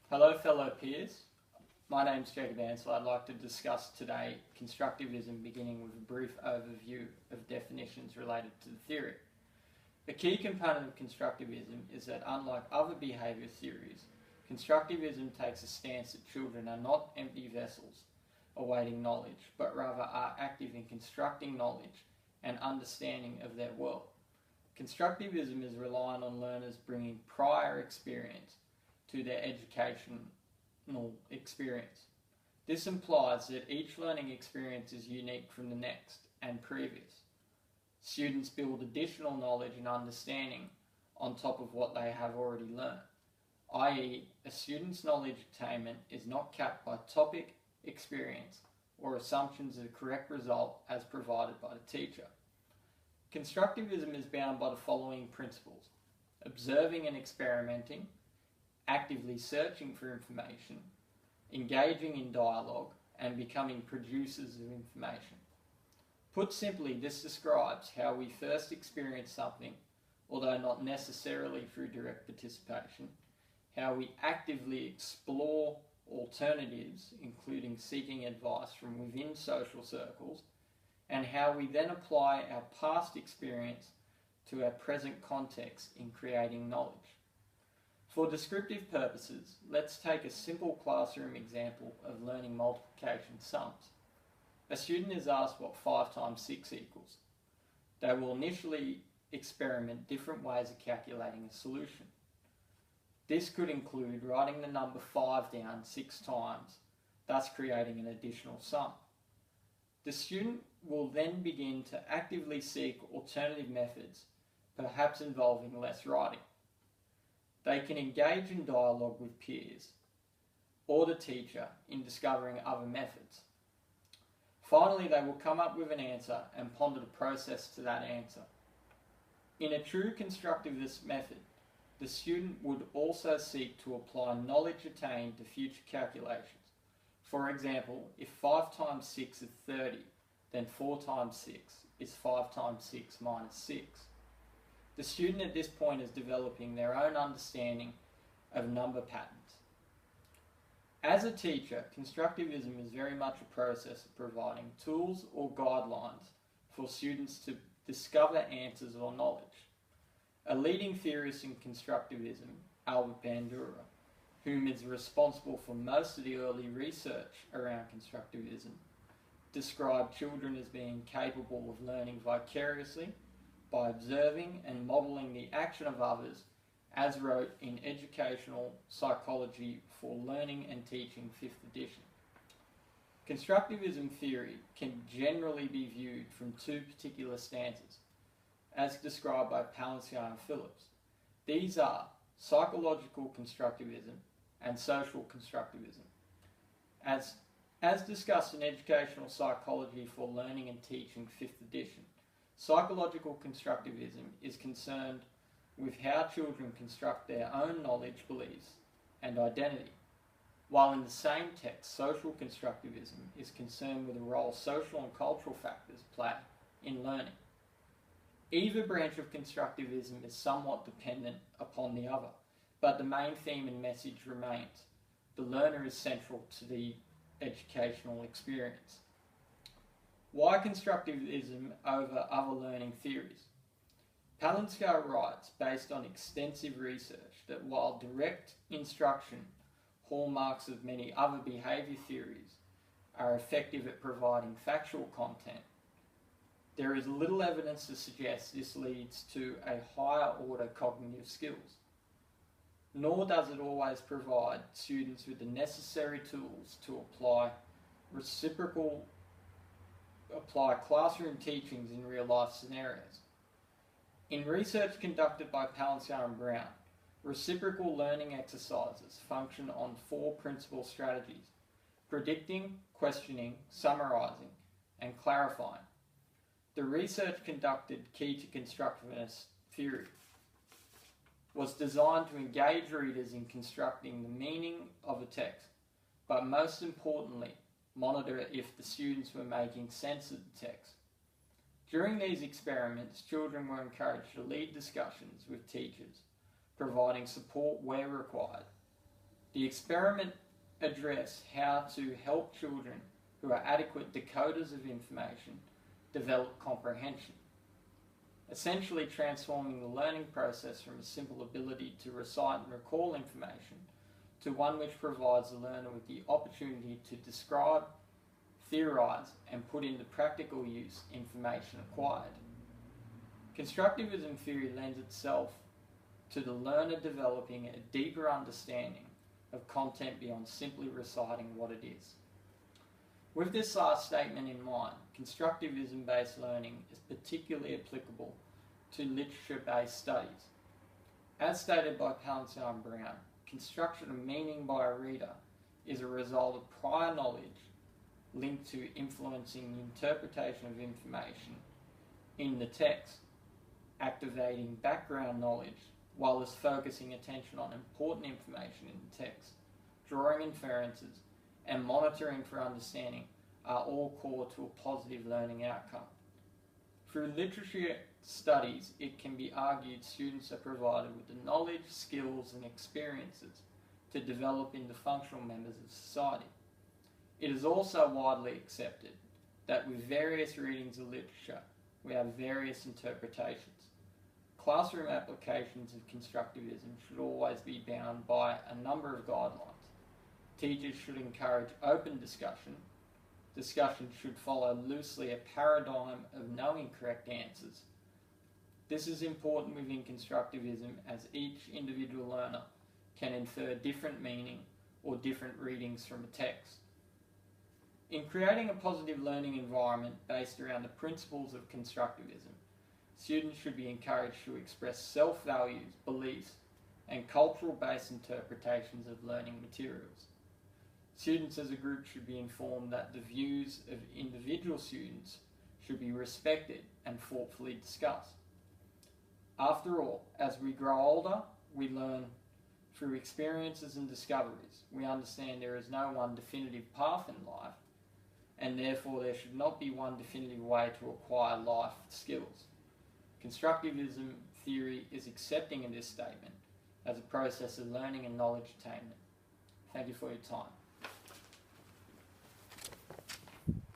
Hello fellow peers, my name's Jacob Ansel. I'd like to discuss today constructivism, beginning with a brief overview of definitions related to the theory. A key component of constructivism is that unlike other behaviour theories, constructivism takes a stance that children are not empty vessels awaiting knowledge, but rather are active in constructing knowledge and understanding of their world. Constructivism is reliant on learners bringing prior experience to their educational experience. This implies that each learning experience is unique from the next and previous. Students build additional knowledge and understanding on top of what they have already learned, i.e., a student's knowledge attainment is not capped by topic, experience, or assumptions of the correct result as provided by the teacher. Constructivism is bound by the following principles: observing and experimenting, actively searching for information, engaging in dialogue, and becoming producers of information. Put simply, this describes how we first experience something, although not necessarily through direct participation, how we actively explore alternatives, including seeking advice from within social circles, and how we then apply our past experience to our present context in creating knowledge. For descriptive purposes, let's take a simple classroom example of learning multiplication sums. A student is asked what 5 times 6 equals. They will initially experiment different ways of calculating a solution. This could include writing the number 5 down 6 times, thus creating an additional sum. The student will then begin to actively seek alternative methods, perhaps involving less writing. They can engage in dialogue with peers or the teacher in discovering other methods. Finally, they will come up with an answer and ponder the process to that answer. In a true constructivist method, the student would also seek to apply knowledge attained to future calculations. For example, if 5 times 6 is 30, then 4 times 6 is 5 times 6 minus 6. The student at this point is developing their own understanding of number patterns. As a teacher, constructivism is very much a process of providing tools or guidelines for students to discover answers or knowledge. A leading theorist in constructivism, Albert Bandura, whom is responsible for most of the early research around constructivism, described children as being capable of learning vicariously by observing and modelling the action of others, as wrote in Educational Psychology for Learning and Teaching 5th edition. Constructivism theory can generally be viewed from 2 particular stances, as described by Palancar and Phillips. These are psychological constructivism and social constructivism. As discussed in Educational Psychology for Learning and Teaching 5th edition, psychological constructivism is concerned with how children construct their own knowledge, beliefs, and identity, while in the same text, social constructivism is concerned with the role social and cultural factors play in learning. Either branch of constructivism is somewhat dependent upon the other, but the main theme and message remains: the learner is central to the educational experience. Why constructivism over other learning theories? Palancar writes, based on extensive research, that while direct instruction, hallmarks of many other behaviour theories, are effective at providing factual content, there is little evidence to suggest this leads to a higher order cognitive skills. Nor does it always provide students with the necessary tools to apply classroom teachings in real-life scenarios. In research conducted by Palancar and Brown, reciprocal learning exercises function on 4 principal strategies: predicting, questioning, summarising, and clarifying. The research conducted key to constructivist theory was designed to engage readers in constructing the meaning of a text, but most importantly, monitor if the students were making sense of the text. During these experiments, children were encouraged to lead discussions with teachers, providing support where required. The experiment addressed how to help children who are adequate decoders of information develop comprehension, essentially transforming the learning process from a simple ability to recite and recall information to one which provides the learner with the opportunity to describe, theorise and put into practical use information acquired. Constructivism theory lends itself to the learner developing a deeper understanding of content beyond simply reciting what it is. With this last statement in mind, constructivism-based learning is particularly applicable to literature-based studies. As stated by Palencia and Brown, construction of meaning by a reader is a result of prior knowledge linked to influencing the interpretation of information in the text, activating background knowledge while focusing attention on important information in the text, drawing inferences, and monitoring for understanding are all core to a positive learning outcome. Through literature studies, it can be argued students are provided with the knowledge, skills, and experiences to develop into functional members of society. It is also widely accepted that with various readings of literature, we have various interpretations. Classroom applications of constructivism should always be bound by a number of guidelines. Teachers should encourage open discussion. Discussion should follow loosely a paradigm of knowing correct answers. This is important within constructivism as each individual learner can infer different meaning or different readings from a text. In creating a positive learning environment based around the principles of constructivism, students should be encouraged to express self-values, beliefs, and cultural-based interpretations of learning materials. Students as a group should be informed that the views of individual students should be respected and thoughtfully discussed. After all, as we grow older, we learn through experiences and discoveries. We understand there is no one definitive path in life, and therefore there should not be one definitive way to acquire life skills. Constructivism theory is accepting of this statement as a process of learning and knowledge attainment. Thank you for your time.